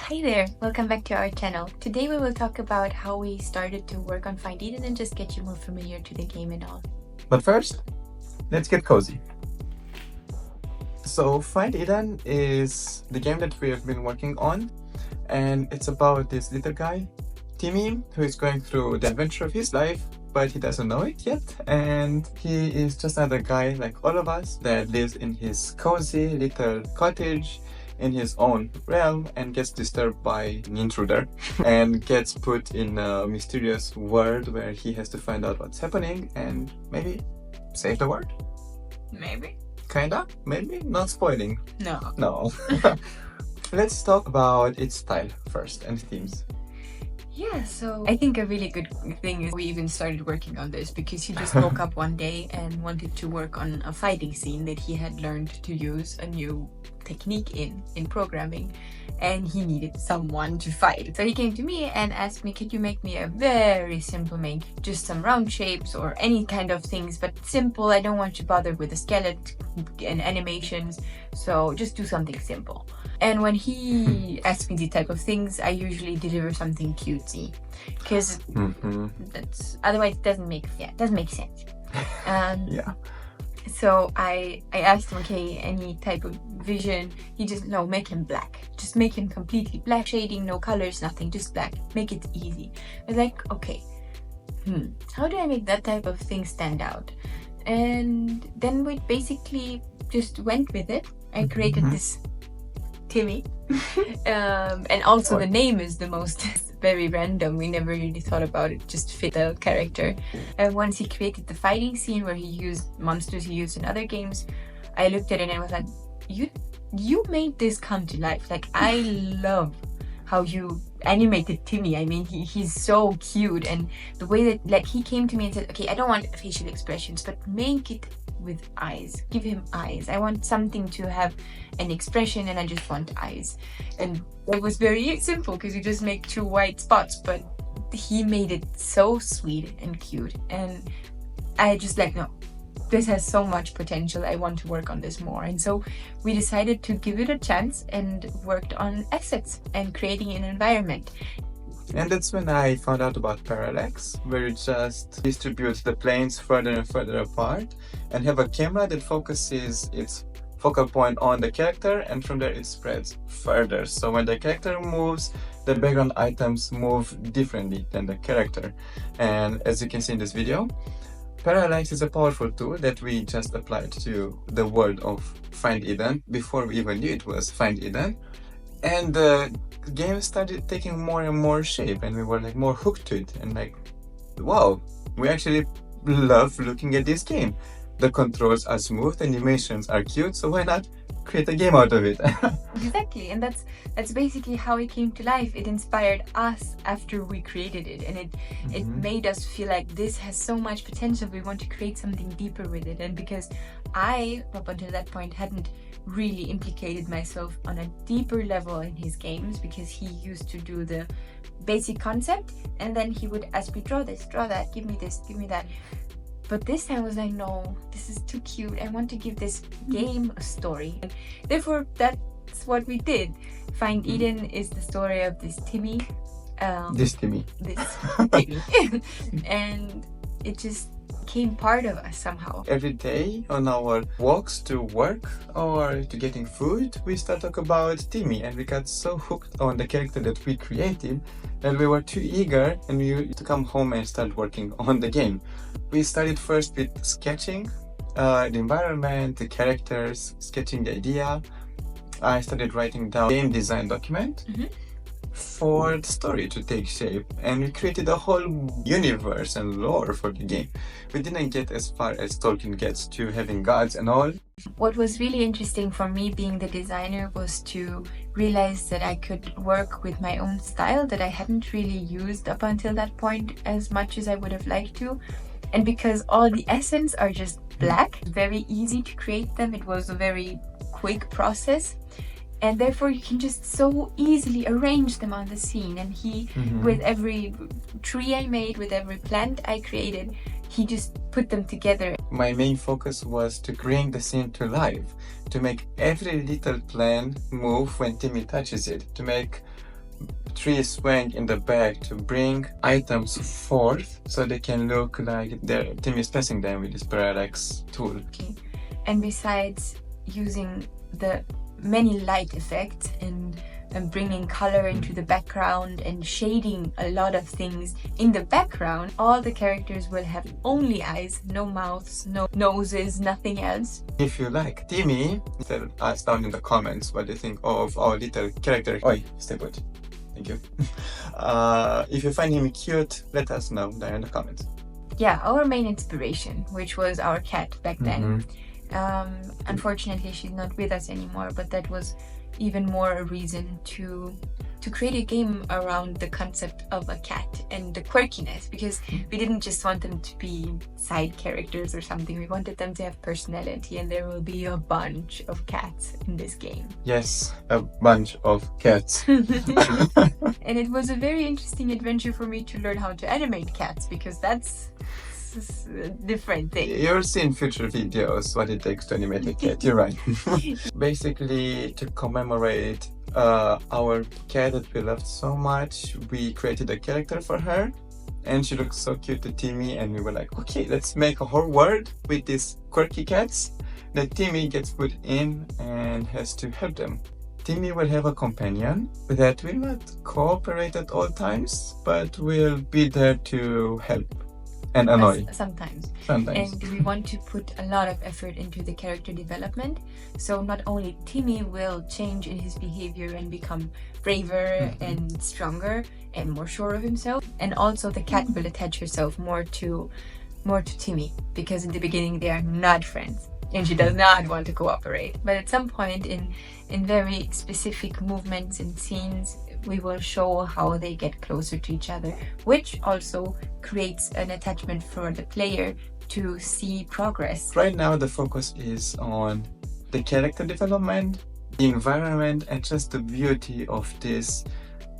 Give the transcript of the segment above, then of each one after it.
Hi there, welcome back to our channel. Today we will talk about how we started to work on Find Eden and just get you more familiar to the game and all. But first, let's get cozy. So Find Eden is the game that we have been working on, and it's about this little guy, Timmy, who is going through the adventure of his life, but he doesn't know it yet, and he is just another guy like all of us that lives in his cozy little cottage in his own realm and gets disturbed by an intruder and gets put in a mysterious world where he has to find out what's happening and maybe save the world. Maybe? Kinda? Maybe? Not spoiling. No. Let's talk about its style first and themes. Yeah, so I think a really good thing is we even started working on this because he just woke up one day and wanted to work on a fighting scene that he had learned to use a new technique in programming, and he needed someone to fight. So he came to me and asked me, could you make me a very simple make, just some round shapes or any kind of things, but simple. I don't want to bother with the skeleton and animations, so just do something simple. And when he asks me these type of things, I usually deliver something cutesy, because that's otherwise it doesn't make sense. Yeah. So I asked him, okay, any type of vision. He just, no, make him black. Just make him completely black, shading, no colors, nothing, just black. Make it easy. I was like, okay, how do I make that type of thing stand out? And then we basically just went with it. I created this Timmy. And also the name is the most very random. We never really thought about it, just fit the character. And once he created the fighting scene where he used monsters he used in other games, I looked at it and I was like, you made this come to life. Like, I love how you animated Timmy. I mean, he's so cute, and the way that, like, he came to me and said, okay, I don't want facial expressions, but make it with eyes. Give him eyes. I want something to have an expression, and I just want eyes. And it was very simple because you just make two white spots, but he made it so sweet and cute, and I just like, no, this has so much potential. I want to work on this more. And so we decided to give it a chance and worked on assets and creating an environment. And that's when I found out about Parallax, where you just distribute the planes further and further apart and have a camera that focuses its focal point on the character, and from there it spreads further. So when the character moves, the background items move differently than the character. And as you can see in this video, Parallax is a powerful tool that we just applied to the world of Find Eden before we even knew it was Find Eden. And the game started taking more and more shape, and we were like more hooked to it, and like, wow, we actually love looking at this game. The controls are smooth, the animations are cute, so why not create a game out of it? Exactly, and that's basically how it came to life. It inspired us after we created it, and it made us feel like this has so much potential. We want to create something deeper with it. And because I, up until that point, hadn't really implicated myself on a deeper level in his games, because he used to do the basic concept and then he would ask me, draw this, draw that, give me this, give me that. But this time I was like, no, this is too cute. I want to give this game a story. And therefore, that's what we did. Find Eden is the story of this Timmy. This Timmy. And it just became part of us somehow. Every day on our walks to work or to getting food, we start talk about Timmy, and we got so hooked on the character that we created that we were too eager and we to come home and start working on the game. We started first with sketching the environment, the characters, sketching the idea. I started writing down game design document for the story to take shape, and we created a whole universe and lore for the game. We didn't get as far as Tolkien gets to having gods and all. What was really interesting for me being the designer was to realize that I could work with my own style that I hadn't really used up until that point as much as I would have liked to. And because all the essence are just black, very easy to create them. It was a very quick process. And therefore you can just so easily arrange them on the scene. And he, with every tree I made, with every plant I created, he just put them together. My main focus was to bring the scene to life, to make every little plant move when Timmy touches it, to make tree swing in the back to bring items forth so they can look like their team is passing them with this parallax tool. Okay. And besides using the many light effects and bringing color into the background and shading a lot of things in the background, all the characters will have only eyes, no mouths, no noses, nothing else. If you like Timmy, tell us down in the comments what you think of our little character. Oi, stay put. Thank you. If you find him cute, let us know down in the comments. Yeah, our main inspiration, which was our cat back then. Unfortunately, she's not with us anymore, but that was even more a reason to create a game around the concept of a cat and the quirkiness, because we didn't just want them to be side characters or something. We wanted them to have personality, and there will be a bunch of cats in this game. Yes, a bunch of cats. And it was a very interesting adventure for me to learn how to animate cats, because that's a different thing. You'll see in future videos what it takes to animate a cat. You're right. Basically, to commemorate our cat that we loved so much, we created a character for her, and she looks so cute to Timmy, and we were like, okay, let's make a whole world with these quirky cats that Timmy gets put in and has to help them. Timmy will have a companion that will not cooperate at all times, but will be there to help and annoy. Sometimes. Sometimes. And we want to put a lot of effort into the character development. So not only Timmy will change in his behavior and become braver and stronger and more sure of himself, and also the cat will attach herself more to Timmy, because in the beginning they are not friends and she does not want to cooperate. But at some point in very specific movements and scenes, we will show how they get closer to each other, which also creates an attachment for the player to see progress. Right now the focus is on the character development, the environment, and just the beauty of this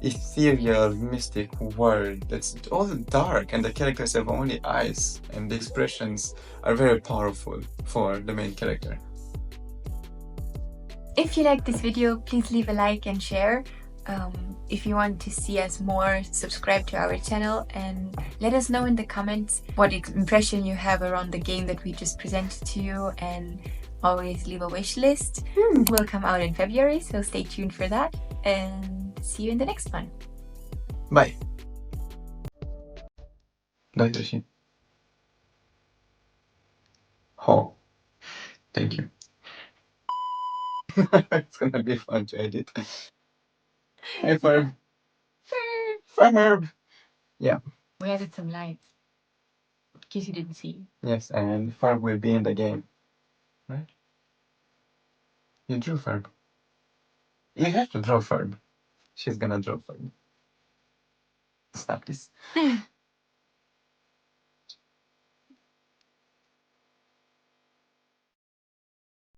ethereal, mystic world that's all dark, and the characters have only eyes, and the expressions are very powerful for the main character. If you like this video, please leave a like and share. If you want to see us more, subscribe to our channel and let us know in the comments what impression you have around the game that we just presented to you, and always leave a wish list. Will come out in February, so stay tuned for that, and see you in the next one. Bye. Daj Rysi. Ho. Thank you. It's gonna be fun to edit. Hey, Farb. Farb. Yeah. We added some lights, in case you didn't see. Yes, and Farb will be in the game. Right? You drew Farb. You have to draw Farb. She's gonna draw Farb. Stop this.